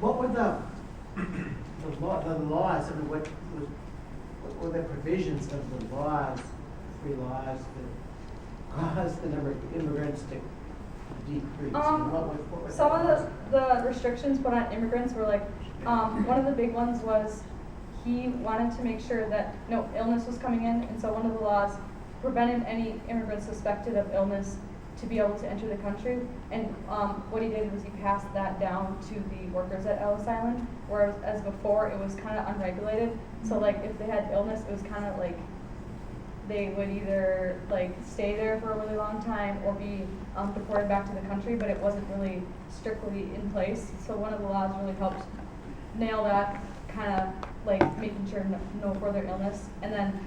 What were the laws? I mean, what were the provisions of the laws, free laws, that caused the number of immigrants to decrease? What were Some the of the restrictions put on immigrants were like, one of the big ones was he wanted to make sure that no illness was coming in, and so one of the laws prevented any immigrants suspected of illness to be able to enter the country. And what he did was he passed that down to the workers at Ellis Island, whereas as before it was kind of unregulated. So like if they had illness, it was kind of like they would either like stay there for a really long time or be deported back to the country, but it wasn't really strictly in place. So one of the laws really helped nail that, kind of like making sure no further illness. And then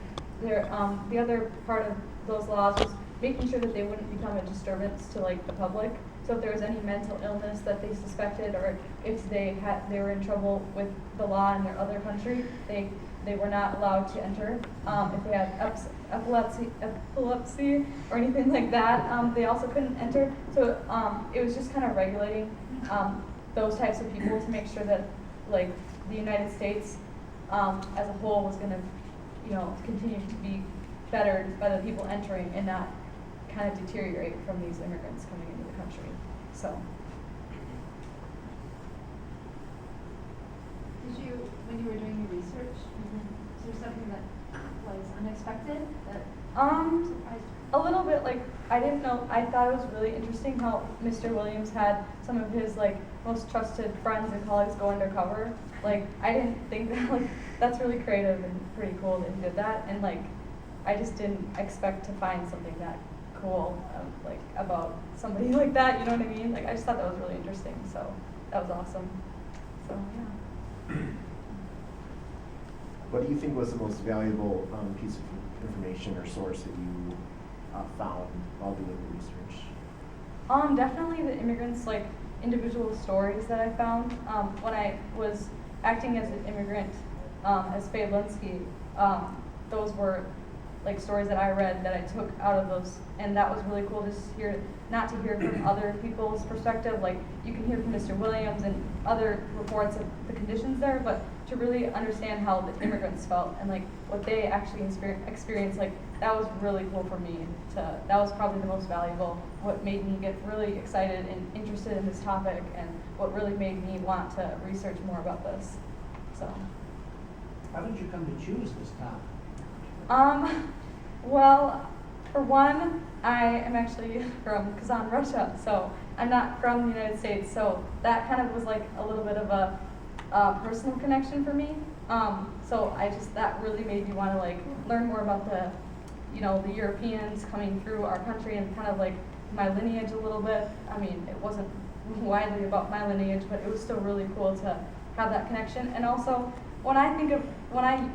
there, the other part of those laws was making sure that they wouldn't become a disturbance to like the public. So if there was any mental illness that they suspected, or if they were in trouble with the law in their other country, they were not allowed to enter. If they had epilepsy or anything like that, they also couldn't enter. So it was just kind of regulating those types of people to make sure that like the United States as a whole was going to, continue to be bettered by the people entering and not kind of deteriorate from these immigrants coming into the country. So. Did you, when you were doing your research, is there something that was unexpected that surprised you? A little bit. Like I didn't know. I thought it was really interesting how Mr. Williams had some of his like most trusted friends and colleagues go undercover. Like I didn't think that. Like that's really creative and pretty cool that he did that. And like I just didn't expect to find something that cool, like about somebody like that. You know what I mean? Like I just thought that was really interesting. So that was awesome. So yeah. What do you think was the most valuable piece of information or source that you found while doing the research? Definitely the immigrants, like individual stories that I found. When I was acting as an immigrant, as Faye Linsky, those were like stories that I read that I took out of those, and that was really cool to hear, not to hear from other people's perspective. Like you can hear from Mr. Williams and other reports of the conditions there, but to really understand how the immigrants felt and like what they actually experienced, like that was really cool for me. That was probably the most valuable. What made me get really excited and interested in this topic, and what really made me want to research more about this. So. How did you come to choose this topic? Well, for one, I am actually from Kazan, Russia, so I'm not from the United States, so that kind of was like a little bit of a personal connection for me. So that really made me want to like learn more about the Europeans coming through our country and kind of like my lineage a little bit. I mean, it wasn't widely about my lineage, but it was still really cool to have that connection. And also, when I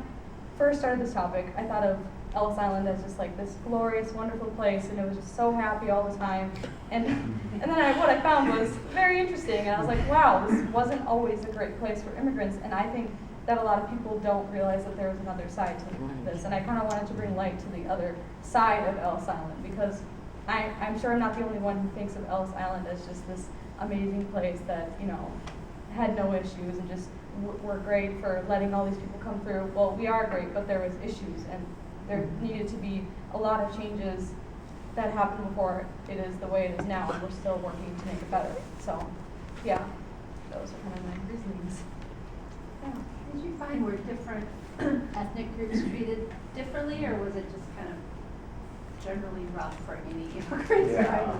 first started this topic, I thought of Ellis Island as just like this glorious, wonderful place, and it was just so happy all the time. And then what I found was very interesting, and I was like, wow, this wasn't always a great place for immigrants. And I think that a lot of people don't realize that there was another side to this. And I kind of wanted to bring light to the other side of Ellis Island, because I'm sure I'm not the only one who thinks of Ellis Island as just this amazing place that had no issues and just were great for letting all these people come through. Well, we are great, but there was issues, and there needed to be a lot of changes that happened before it is the way it is now, and we're still working to make it better. So, yeah, those are kind of my reasonings. Yeah. Did you find were different ethnic groups treated differently, or was it just kind of generally rough for any immigrants? Yeah.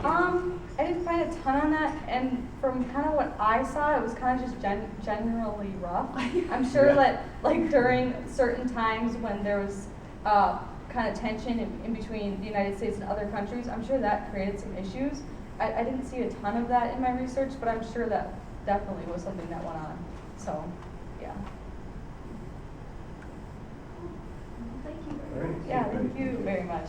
I didn't find a ton on that, and from kind of what I saw, it was kind of just generally rough. I'm sure that like during certain times when there was kind of tension in between the United States and other countries, I'm sure that created some issues. I didn't see a ton of that in my research, but I'm sure that definitely was something that went on. So, yeah. Thank you very much. Yeah, thank you very much.